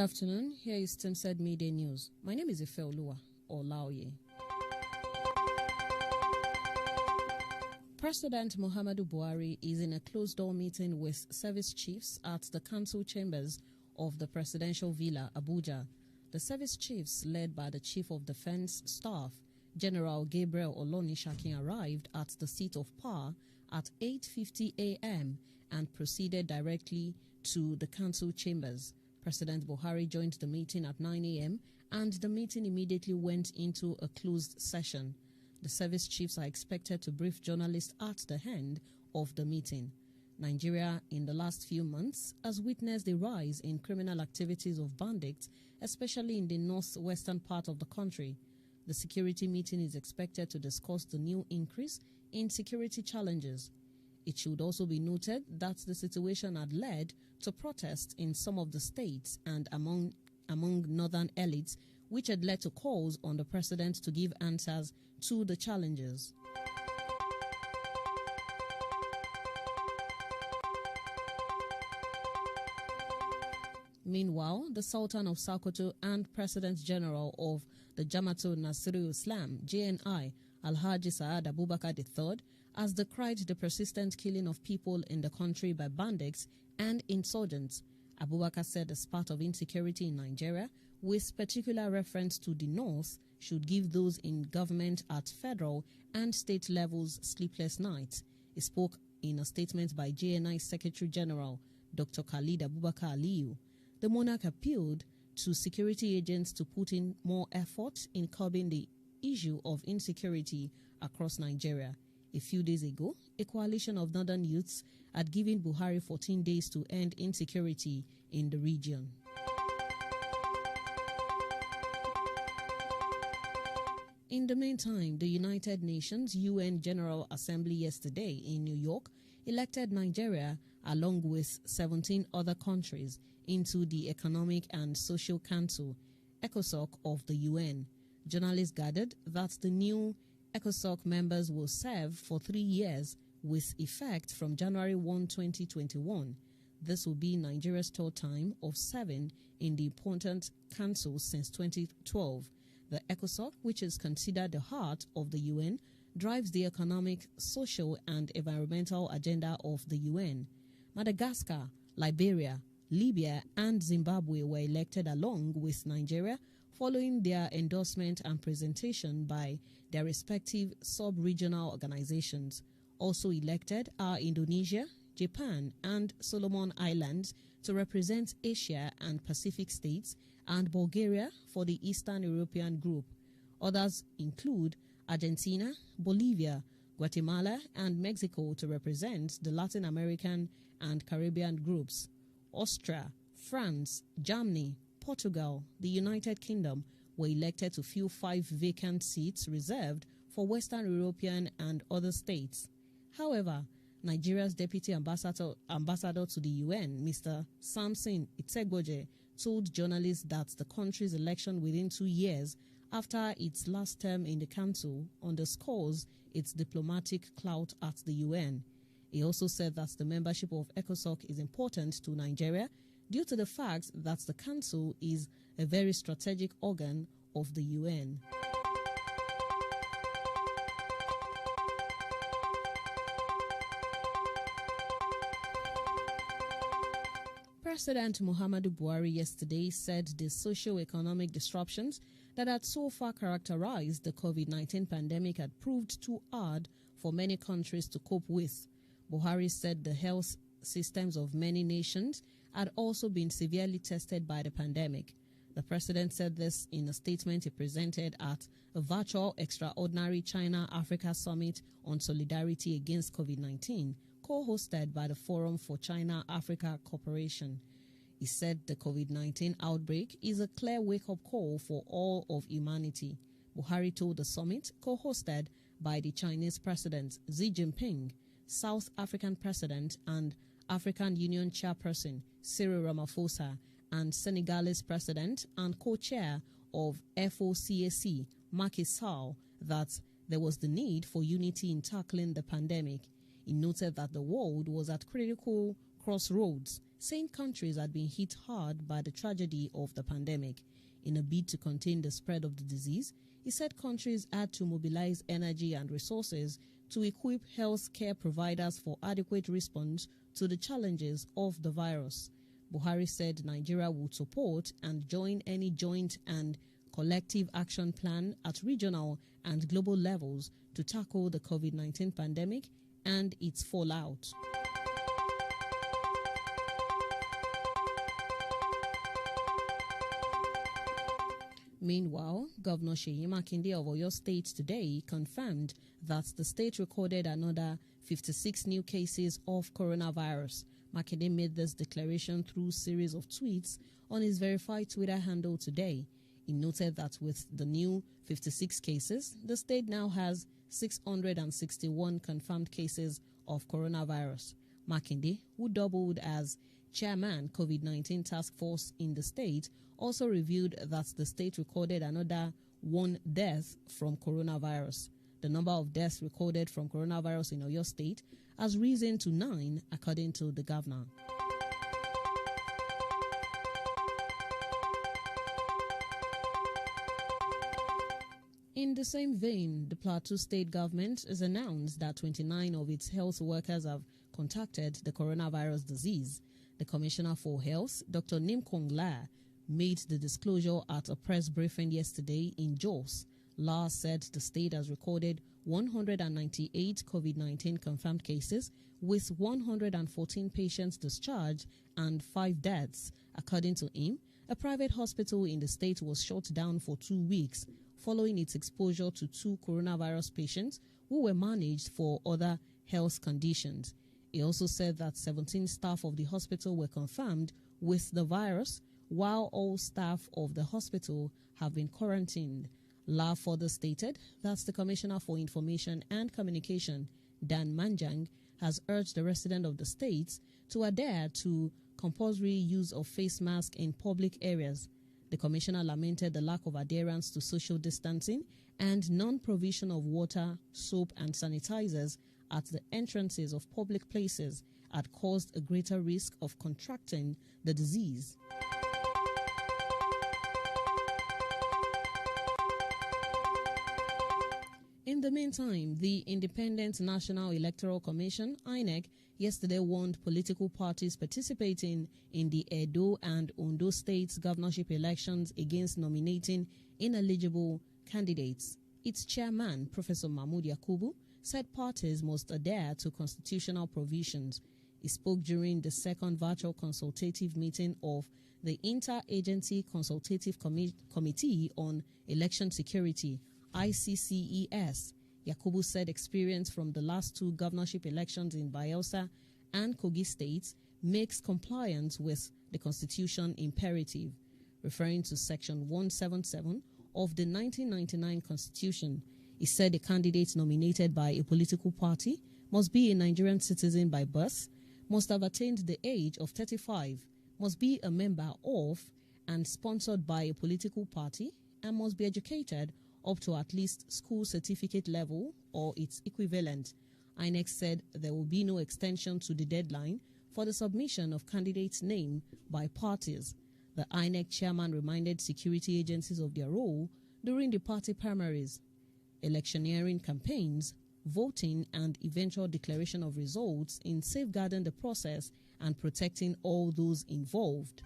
afternoon. Here is Timsaid Media News. My name is Ifeolaoye. President Muhammadu Buhari is in a closed-door meeting with service chiefs at the council chambers of the Presidential Villa, Abuja. The service chiefs, led by the Chief of Defense Staff, General Gabriel Olonishakin, arrived at the seat of power at 8:50 a.m. and proceeded directly to the council chambers. President Buhari joined the meeting at 9 a.m. and the meeting immediately went into a closed session. The service chiefs are expected to brief journalists at the end of the meeting. Nigeria, in the last few months, has witnessed a rise in criminal activities of bandits, especially in the northwestern part of the country. The security meeting is expected to discuss the new increase in security challenges. It should also be noted that the situation had led to protests in some of the states and among northern elites, which had led to calls on the president to give answers to the challenges. Meanwhile, the Sultan of Sokoto and President General of the Jamaatul Nasirul Islam, JNI, Alhaji Saad Abubakar III, has decried the persistent killing of people in the country by bandits and insurgents. Abubakar said as part of insecurity in Nigeria, with particular reference to the north, should give those in government at federal and state levels sleepless nights. He spoke in a statement by JNI Secretary General Dr. Khalid Abubakar Aliyu. The monarch appealed to security agents to put in more effort in curbing the issue of insecurity across Nigeria. A few days ago, a coalition of northern youths had given Buhari 14 days to end insecurity in the region. In the meantime, the United Nations UN General Assembly yesterday in New York elected Nigeria, along with 17 other countries, into the Economic and Social Council, ECOSOC, of the UN. Journalists gathered that the new ECOSOC members will serve for 3 years with effect from January 1, 2021. This will be Nigeria's third time of serving in the important council since 2012. The ECOSOC, which is considered the heart of the UN, drives the economic, social and environmental agenda of the UN. Madagascar, Liberia, Libya and Zimbabwe were elected along with Nigeria following their endorsement and presentation by their respective sub-regional organizations. Also elected are Indonesia, Japan and Solomon Islands to represent Asia and Pacific states, and Bulgaria for the Eastern European group. Others include Argentina, Bolivia, Guatemala and Mexico to represent the Latin American and Caribbean groups. Austria, France, Germany, Portugal, the United Kingdom were elected to fill 5 vacant seats reserved for Western European and other states. However, Nigeria's Deputy Ambassador to the UN, Mr. Samson Itegboje, told journalists that the country's election within 2 years after its last term in the council underscores its diplomatic clout at the UN. He also said that the membership of ECOSOC is important to Nigeria due to the fact that the council is a very strategic organ of the UN. President Muhammadu Buhari yesterday said the socio-economic disruptions that had so far characterized the COVID-19 pandemic had proved too hard for many countries to cope with. Buhari said the health systems of many nations had also been severely tested by the pandemic. The president said this in a statement he presented at a virtual extraordinary China-Africa Summit on Solidarity Against COVID-19, co-hosted by the Forum for China-Africa Cooperation. He said the COVID-19 outbreak is a clear wake-up call for all of humanity. Buhari told the summit, co-hosted by the Chinese President Xi Jinping, South African President and African Union Chairperson Cyril Ramaphosa, and Senegalese President and co-chair of FOCAC, Macky Sall, that there was the need for unity in tackling the pandemic. He noted that the world was at critical crossroads saying countries had been hit hard by the tragedy of the pandemic. In a bid to contain the spread of the disease, he said countries had to mobilize energy and resources to equip health care providers for adequate response to the challenges of the virus. Buhari said Nigeria would support and join any joint and collective action plan at regional and global levels to tackle the COVID-19 pandemic and its fallout. Meanwhile, Governor Seyi Makinde of Oyo State today confirmed that the state recorded another 56 new cases of coronavirus. Makinde made this declaration through a series of tweets on his verified Twitter handle today. He noted that with the new 56 cases, the state now has 661 confirmed cases of coronavirus. Makinde, who doubled as chairman COVID-19 task force in the state, also revealed that the state recorded another 1 death from coronavirus. The number of deaths recorded from coronavirus in Oyo State has risen to 9, according to the governor. In the same vein, the Plateau State government has announced that 29 of its health workers have contacted the coronavirus disease. The Commissioner for Health, Dr. Nimkong La, made the disclosure at a press briefing yesterday in Jos. La said the state has recorded 198 COVID-19 confirmed cases, with 114 patients discharged and 5 deaths. According to him, a private hospital in the state was shut down for 2 weeks following its exposure to 2 coronavirus patients who were managed for other health conditions. He also said that 17 staff of the hospital were confirmed with the virus, while all staff of the hospital have been quarantined. La further stated that the Commissioner for Information and Communication, Dan Manjang, has urged the residents of the states to adhere to compulsory use of face masks in public areas. The Commissioner lamented the lack of adherence to social distancing and non-provision of water, soap, and sanitizers at the entrances of public places had caused a greater risk of contracting the disease. In the meantime, the Independent National Electoral Commission, INEC, yesterday warned political parties participating in the Edo and Ondo states governorship elections against nominating ineligible candidates. Its chairman, Professor Mahmood Yakubu, said parties must adhere to constitutional provisions. He spoke during the second virtual consultative meeting of the Interagency Consultative Committee on Election Security, ICCES. Yakubu said experience from the last 2 governorship elections in Bayelsa and Kogi states makes compliance with the Constitution imperative. Referring to Section 177 of the 1999 Constitution, he said a candidate nominated by a political party must be a Nigerian citizen by birth, must have attained the age of 35, must be a member of and sponsored by a political party, and must be educated up to at least school certificate level or its equivalent. INEC said there will be no extension to the deadline for the submission of candidates' name by parties. The INEC chairman reminded security agencies of their role during the party primaries, electioneering campaigns, voting, and eventual declaration of results in safeguarding the process and protecting all those involved.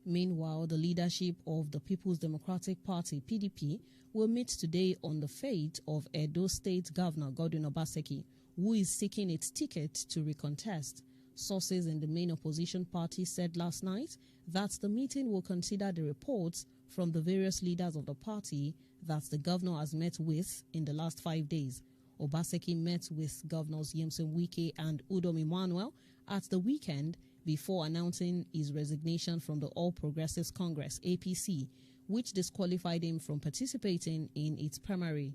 Meanwhile, the leadership of the People's Democratic Party, PDP, will meet today on the fate of Edo State Governor Godwin Obaseki, who is seeking its ticket to recontest. Sources in the main opposition party said last night that the meeting will consider the reports from the various leaders of the party that the governor has met with in the last 5 days. Obaseki met with Governors Yemson Wike and Udom Emmanuel at the weekend before announcing his resignation from the All Progressives Congress, APC, which disqualified him from participating in its primary.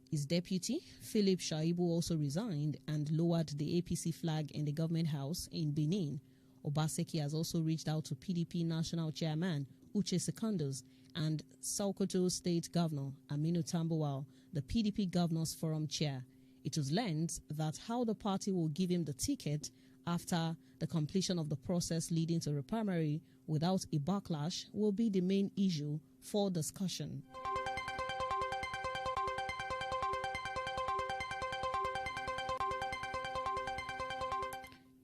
His deputy, Philip Shaibu, also resigned and lowered the APC flag in the government house in Benin. Obaseki has also reached out to PDP National Chairman Uche Secondos and Sokoto State Governor Aminu Tambuwal, the PDP Governors Forum chair. It was learned that how the party will give him the ticket after the completion of the process leading to the primary without a backlash will be the main issue for discussion.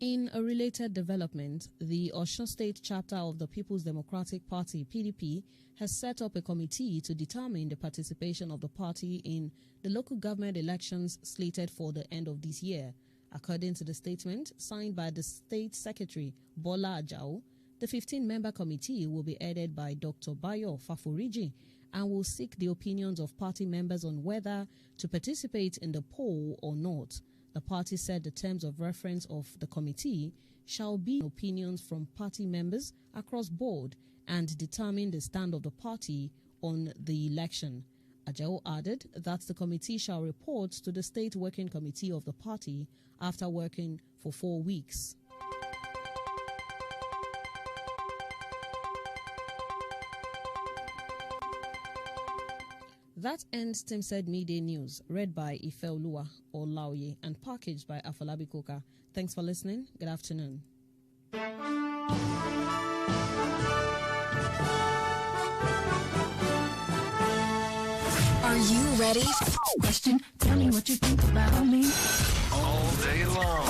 In a related development, the Osun State chapter of the People's Democratic Party, PDP, has set up a committee to determine the participation of the party in the local government elections slated for the end of this year. According to the statement signed by the State Secretary, Bola Ajao, the 15-member committee will be headed by Dr. Bayo Faforiji and will seek the opinions of party members on whether to participate in the poll or not. The party said the terms of reference of the committee shall be opinions from party members across board and determine the stand of the party on the election. Ajao added that the committee shall report to the State Working Committee of the party after working for 4 weeks. That ends Tim Said Midday News, read by Ifeolaoye and packaged by Ifeolaoye. Thanks for listening. Good afternoon. Are you ready? Question, tell me what you think about me. All day long.